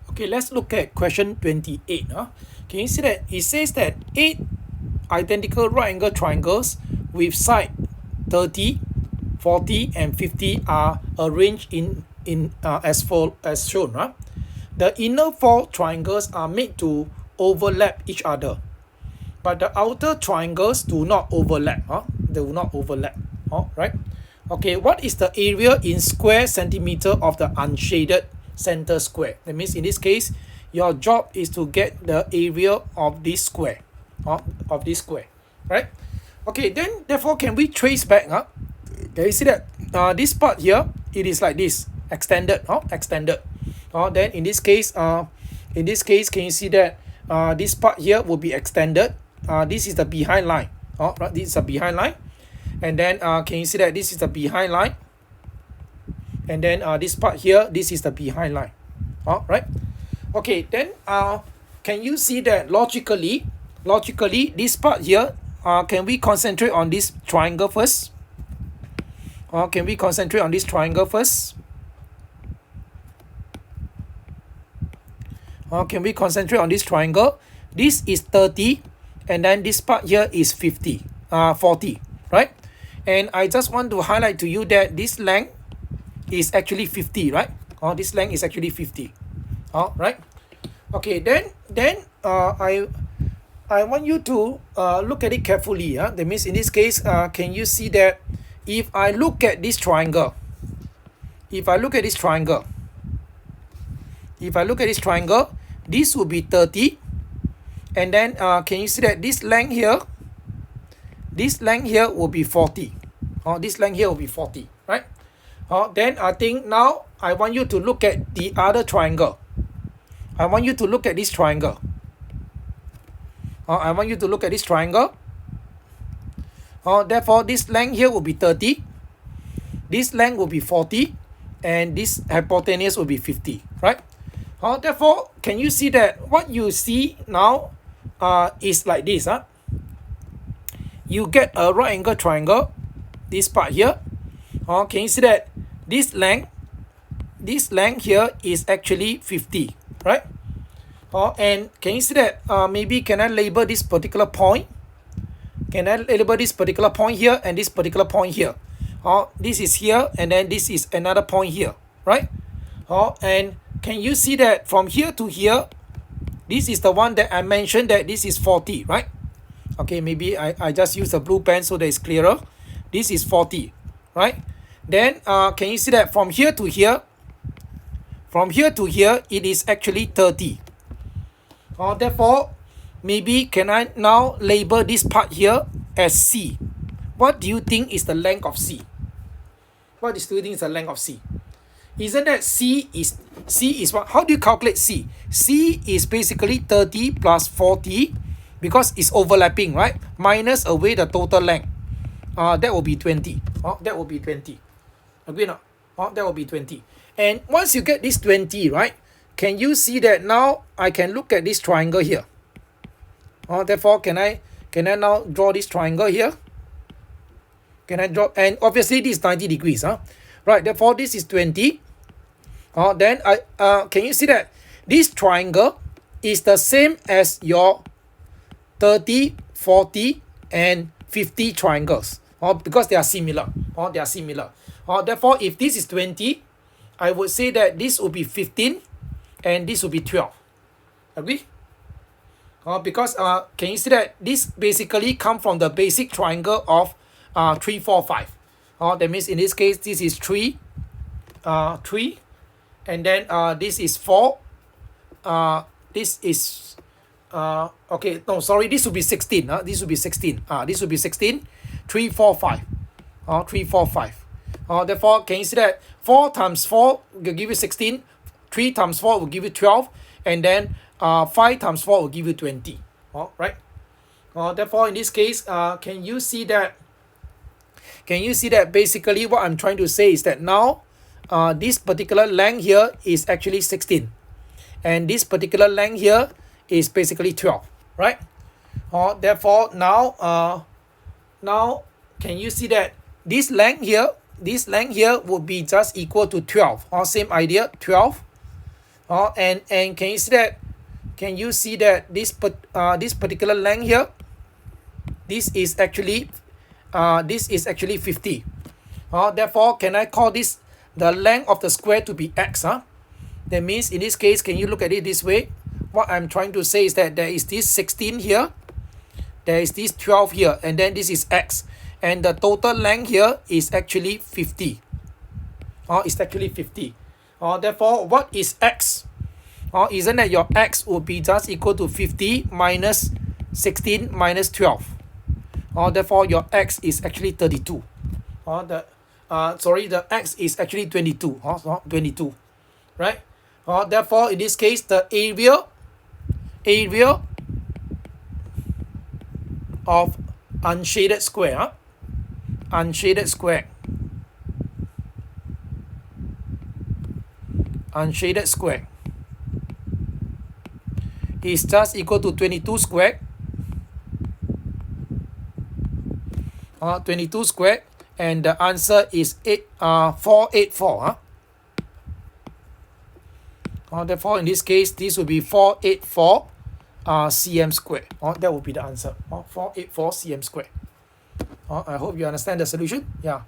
Okay, let's look at question 28. Can you see that it says that 8 identical right angle triangles with side 30, 40, and 50 are arranged as shown. Right? The inner 4 triangles are made to overlap each other, but the outer triangles do not overlap. They will not overlap. Right? Okay, what is the area in square centimeter of the unshaded center square? That means in this case, your job is to get the area of this square, right? Okay, then therefore can we trace back? Can you see that this part here, it is like this, extended. Then in this case, can you see that this part here will be extended? This is the behind line. Right, this is a behind line. And then can you see that this is the behind line? And then this part here, this is the behind line. Right? Okay, then can you see that logically, this part here, can we concentrate on this triangle first? Can we concentrate on this triangle first? Can we concentrate on this triangle? This is 30, and then this part here is 40, right? And I just want to highlight to you that this length is actually 50, right? This length is actually 50. Right? Okay, then I want you to look at it carefully. That means in this case, can you see that if I look at this triangle, this will be 30, and then can you see that this length here will be 40. This length here will be 40, right? Then I think now I want you to look at the other triangle. I want you to look at this triangle. Therefore, this length here will be 30. This length will be 40. And this hypotenuse will be 50, right? Therefore, can you see that what you see now is like this? You get a right angle triangle, this part here. Can you see that this length here is actually 50, right? And can you see that maybe can I label this particular point? Can I label this particular point here and this particular point here? This is here, and then this is another point here, right? And can you see that from here to here, this is the one that I mentioned that this is 40, right? Okay, maybe I just use the blue pen so that it's clearer. This is 40, right? Then can you see that from here to here, it is actually 30. Therefore, maybe can I now label this part here as C? What do you think is the length of C? What do you think is the length of C? Isn't that C is what? How do you calculate C? C is basically 30 plus 40 because it's overlapping, right? Minus away the total length. That will be 20. That will be 20. Agree or not? That will be 20. And once you get this 20, right? Can you see that now I can look at this triangle here? Therefore, can I now draw this triangle here? Can I draw? And obviously this is 90 degrees. Right, therefore this is 20. Then can you see that this triangle is the same as your 30, 40, and 50 triangles. Because they are similar. Therefore, if this is 20, I would say that this will be 15 and this will be 12. Agree? Because can you see that this basically come from the basic triangle of 3, 4, 5. That means in this case, this is 3, and then this is 4. This is okay. No, sorry. This will be 16. This will be 16. This will be 16. 3, 4, 5. 3, 4, 5. Therefore, can you see that 4 times 4 will give you 16. 3 times 4 will give you 12, and then 5 times 4 will give you 20. Right? Therefore, in this case, can you see that? Can you see that basically what I'm trying to say is that now this particular length here is actually 16, and this particular length here is basically 12, right? Therefore, now can you see that this length here would be just equal to 12. Same idea, 12. And can you see that? Can you see that this particular length here? This is actually 50. Therefore, can I call this the length of the square to be x? That means in this case, can you look at it this way? What I'm trying to say is that there is this 16 here, there is this 12 here, and then this is x, and the total length here is actually 50. It's actually 50. Therefore, what is x? Isn't that your x would be just equal to 50 minus 16 minus 12? Therefore, your x is actually 32. The x is actually 22. 22, right? Therefore, in this case, the area of unshaded square, unshaded square is just equal to 22 squared. 22 squared, and the answer is 484. Therefore, in this case, this will be 484 cm squared. That will be the answer. 484 cm squared. I hope you understand the solution. Yeah.